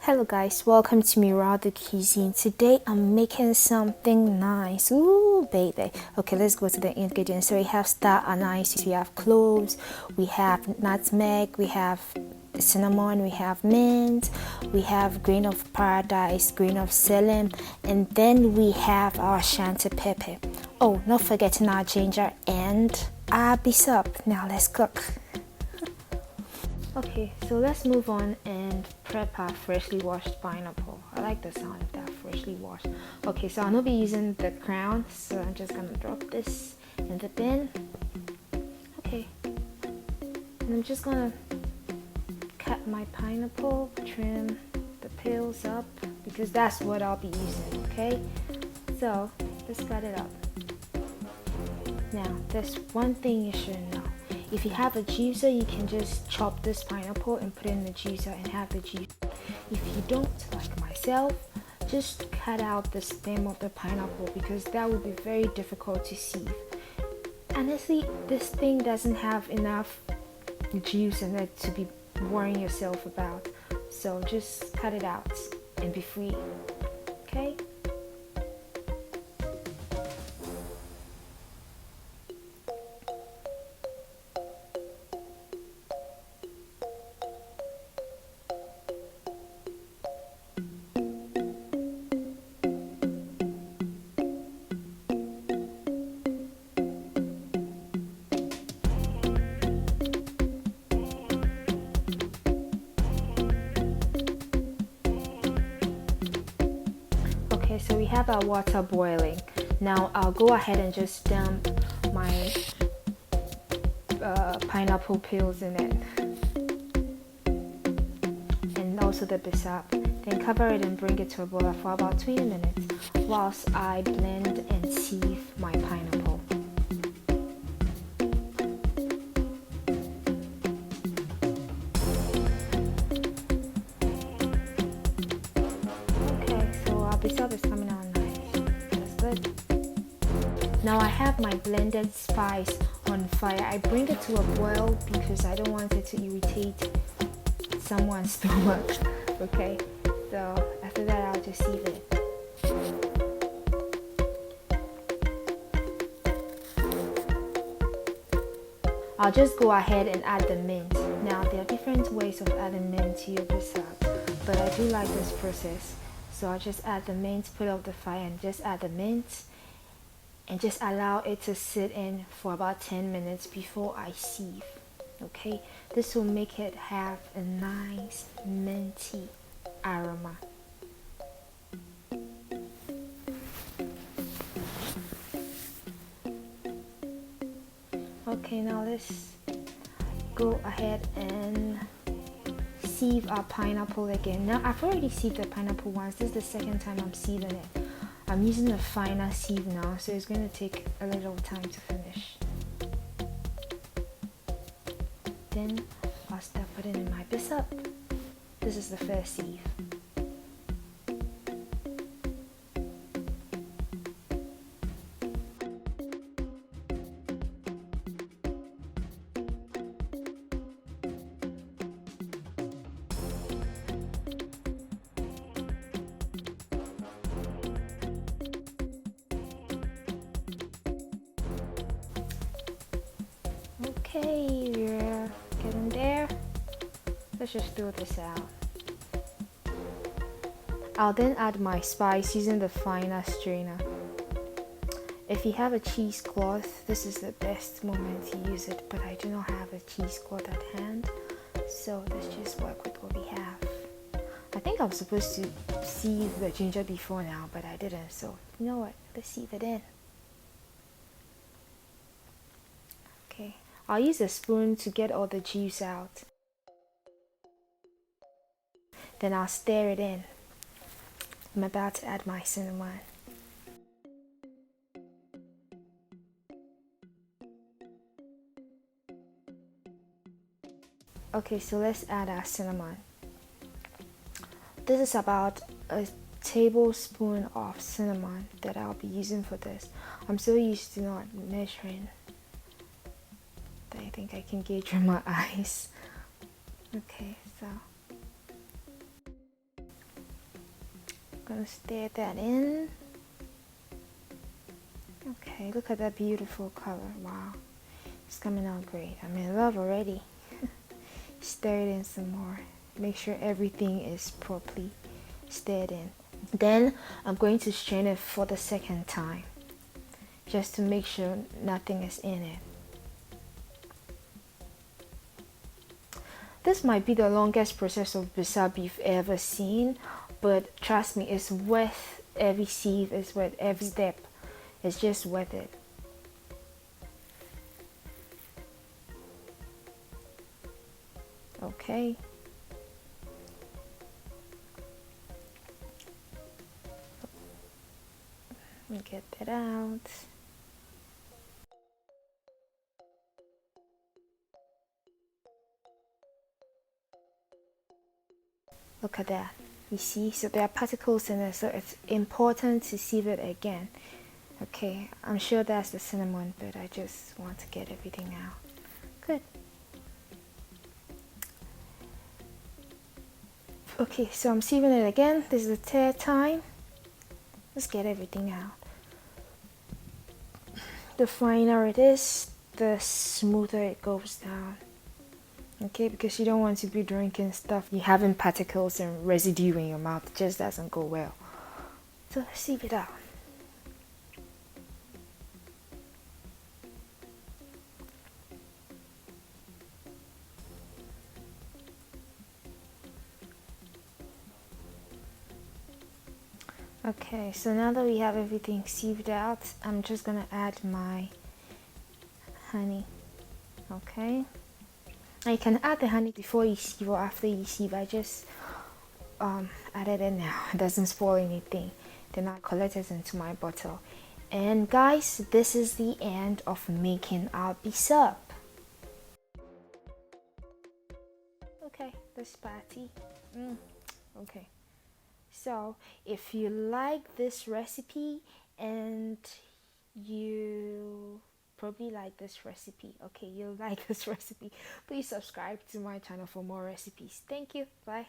Hello guys, welcome to Murales Cuisine. Today I'm making something nice. Ooh baby. Okay, let's go to the ingredients. So we have star anise, we have cloves, we have nutmeg, we have cinnamon, we have mint, we have grain of paradise, grain of selim, and then we have our Ashanti pepper. Oh, not forgetting our ginger and our bissap. Now let's cook. Okay, so let's move on and prep our freshly washed pineapple. I like the sound of that, freshly washed. Okay, so I'm gonna be using the crown, so I'm just gonna drop this in the bin. Okay, and I'm just gonna cut my pineapple, trim the peels up, because that's what I'll be using, okay? So, let's cut it up. Now, there's one thing you should know. If you have a juicer, you can just chop this pineapple and put it in the juicer and have the juice. If you don't, like myself, just cut out the stem of the pineapple because that would be very difficult to sieve. Honestly, this thing doesn't have enough juice in it to be worrying yourself about. So just cut it out and be free, okay? Okay, so we have our water boiling. Now I'll go ahead and just dump my pineapple peels in it, and also the bissap. Then cover it and bring it to a boil for about 20 minutes whilst I blend and sieve my pineapple. Okay, so our bissap is coming out nice. That's good. Now I have my blended spice on fire. I bring it to a boil because I don't want it to irritate someone's stomach. Okay, so after that I'll just sieve it. I'll just go ahead and add the mint. Now there are different ways of adding mint to your bissap, but I do like this process. So I'll just add the mint, put out the fire and just add the mint and just allow it to sit in for about 10 minutes before I sieve. Okay, this will make it have a nice minty aroma. Okay, now let's go ahead and sieve our pineapple again. Now I've already sieved the pineapple once. This is the second time I'm sieving it. I'm using a finer sieve now, so it's going to take a little time to finish. Then I'll start putting in my bissap. This is the first sieve. Okay, we're getting there. Let's just throw this out. I'll then add my spice using the finer strainer. If you have a cheesecloth, this is the best moment to use it, but I do not have a cheesecloth at hand, so let's just work with what we have. I think I was supposed to sieve the ginger before now, but I didn't, so you know what, let's sieve it in. Okay, I'll use a spoon to get all the juice out. Then I'll stir it in. I'm about to add my cinnamon. Okay, so let's add our cinnamon. This is about a tablespoon of cinnamon that I'll be using for this. I'm so used to not measuring that I think I can gauge from my eyes. Okay, so gonna stir that in. Okay, look at that beautiful color. Wow, it's coming out great. I'm in love already. Stir it in some more. Make sure everything is properly stirred in. Then I'm going to strain it for the second time, just to make sure nothing is in it. This might be the longest process of bissap you've ever seen, but trust me, it's worth every sieve, it's worth every step. It's just worth it. Okay. Let me get that out. Look at that. You see, so there are particles in it, so it's important to sieve it again. Okay, I'm sure that's the cinnamon, but I just want to get everything out. Good. Okay, so I'm sieving it again. This is the third time. Let's get everything out. The finer it is, the smoother it goes down. Okay, because you don't want to be drinking stuff, you having particles and residue in your mouth. It just doesn't go well. So let's sieve it out. Okay, so now that we have everything sieved out, I'm just gonna add my honey. Okay, now you can add the honey before you sieve or after you sieve. I just added it now. It doesn't spoil anything. Then I collect it into my bottle. And guys, this is the end of making our bissap. Okay, this patty. Okay. So if you like this recipe and you probably like this recipe, okay, you like this recipe, please subscribe to my channel for more recipes. Thank you. Bye.